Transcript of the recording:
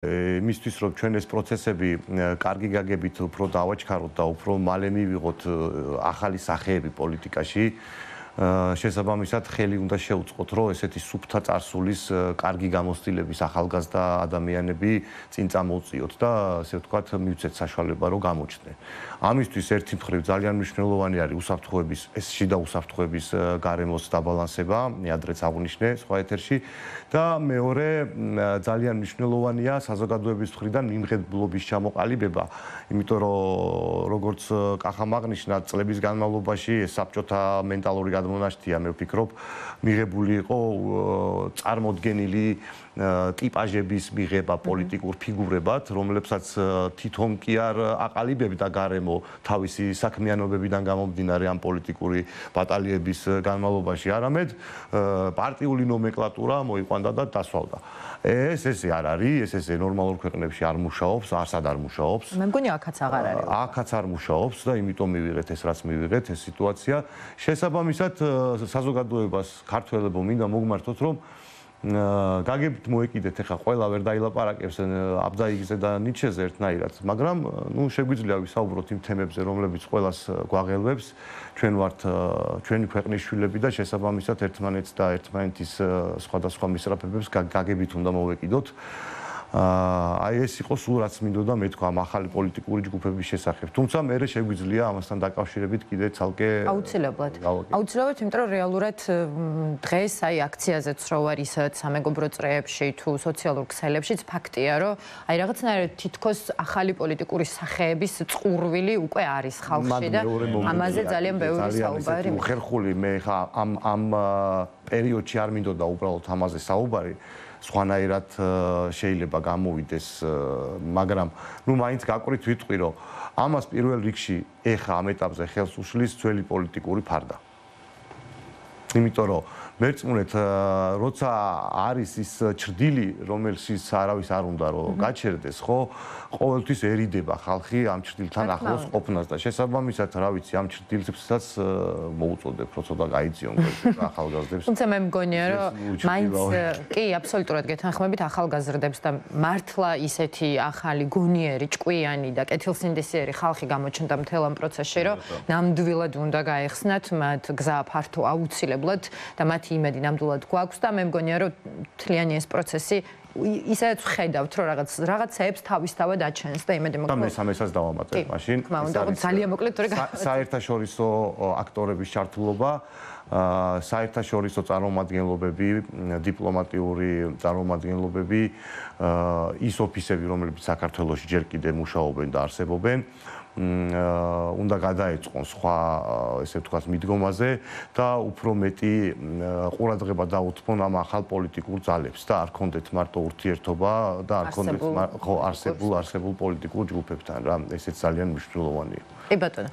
მისთვის რომ ჩვენ ეს პროცესები კარგი გაგებით უფრო დავაჩქაროთ და უფრო მალე მივიღოთ ახალი სახეები პოლიტიკაში შესაბამისად ხელი უნდა შეუწყოთ რომ ესეთი სუფთა წარსულის კარგი გამოცდილების ახალგაზრდა ადამიანები წინ წამოუწიოთ და ასე ვთქვათ მივცეთ საშუალება რომ გამოჩნდნენ. ამისთვის ერთი მხრივ ძალიან მნიშვნელოვანი არის უსაფრთხოების ეს შიდა უსაფრთხოების გარემოს დაბალანსება, ადრეც აღვნიშნე სხვა ეთერში და მეორე ძალიან მნიშვნელოვანია საზოგადოების მხრიდან მიმღებლობის ჩამოყალიბება, იმიტომ რომ როგორც კახამ აღნიშნა წლების განმავლობაში ეს საბჭოთა მენტალური მონაშთია მე ვფიქრობ მიღებული იყო წარმოდგენილი ტიპაჟების მიღება პოლიტიკურ ფიგურებად, რომლებსაც თვითონ კი არ აყალიბებდა გარემო თავისი საქმიანობებიდან გამომდინარე ამ პოლიტიკური ბატალიების განმავლობაში, არამედ პარტიული ნომენკლატურა მოიყვანდა და დასვალდა. ესე არ არის, ესე ნორმალურ ქვეყნებში არ მუშაობს, არსად არ მუშაობს. მე მგონი აქაც აღარ არის. აქაც არ მუშაობს და იმიტომ მივიღეთ ეს რაც მივიღეთ ეს სიტუაცია. შესაბამისად საზოგადოებას ქართველებო მინდა მოგმართოთ რომ გაგებით მოეკიდეთ ახლა ყველა ვერ დაილაპარაკებს აბდაიგზე და ნიჩეზე ერთნაირად, მაგრამ ნუ შეგვიძლია ვისაუბროთ იმ თემებზე, რომლებიც ყველას გვაღელვებს. ჩვენ ვართ ჩვენი ქვეყნის შვილები და შესაბამისად ერთმანეთს და ერთმანეთის სხვადასხვა მისწრაფებებს გაგებით უნდა მოვეკიდოთ. აი ეს იყო სულ რაც მინდოდა მე თქვა ამ ახალი პოლიტიკური ჯგუფების შესახებ. თუმცა მე შეგვიძლია ამასთან დაკავშირებით კიდე ცალკე აუცილებლად, იმიტომ რომ რეალურად დღეს აი აქციაზეც რო ვარ ისეთ სამეგობრო წრეებში თუ სოციალურ ქსელებშიც ფაქტია რომ აი რაღაცნაირად თითქოს ახალი პოლიტიკური სახეების წყურვილი უკვე არის ხალხში და ამაზე ძალიან ბევრი საუბარი. ხერხული მე ხა ამ პერიოდში არ მინდოდა უბრალოდ ამაზე საუბარი. სხვანაირად შეიძლება გამოვიდეს, მაგრამ ნუ მაინც გაკვირით ვიტყვი, რომ ამას პირველ რიგში ეხა ამ ეტაპზე ხელს უშლის ძველი პოლიტიკური ფარდა. იმიტომ რომ მერწმუნეთ, როცა არის ის ჭრდილი, რომელშიც არავის არ უნდა რომ გაჩერდეს, ხო, ყოველთვის ერიდება ხალხი ამ ჭრდილთან ახლოს ყოფნას და შესაბამისად, რა ვიცი, ამ ჭრდილსაც მოუწოდებ, რომ ცოტა გაიძიონ ახალგაზრდებს. თუმცა მე მგონია, რომ მაინც კი, აბსოლუტურად გეთანხმებით ახალგაზრდებს და მართლა ისეთი ახალი გონიერი, ჭკვიანი და კეთილსინდისიერი ხალხი გამოჩნდა მთელ ამ პროცესში, რომ ნამდვილად უნდა გაეხსნათ მათ გზა ფართო აუცილებლად და მათი იმედი ნამდვილად გვაქვს და მე მგონია რომ თლიანი ეს პროცესი ისეც ხედავთ რომ რაღაცეებს თავისთავად აჩენს და იმედი მაქვს და მესამესაც დავამატებ მაშინ ძალიან მოკლედ თორე საერთაშორისო აქტორების ჩართულობა საერთაშორისო წარმომადგენლობები დიპლომატიური წარმომადგენლობები ის ოფისები რომლებიც საქართველოში ჯერ კიდევ მუშაობენ და არსებობენ უნდა გადაეწყონ სხვა ესე ვთქვათ მიდგომაზე და უფრო მეტი ყურადღება დაუთმონ ამ ახალ პოლიტიკურ ძალებს და არ კონდეთ მარტო ურთიერთობა და არ კონდეთ ხო არსებულ პოლიტიკურ ჯგუფებთან რა ესეც ძალიან მნიშვნელოვანია. კი ბატონო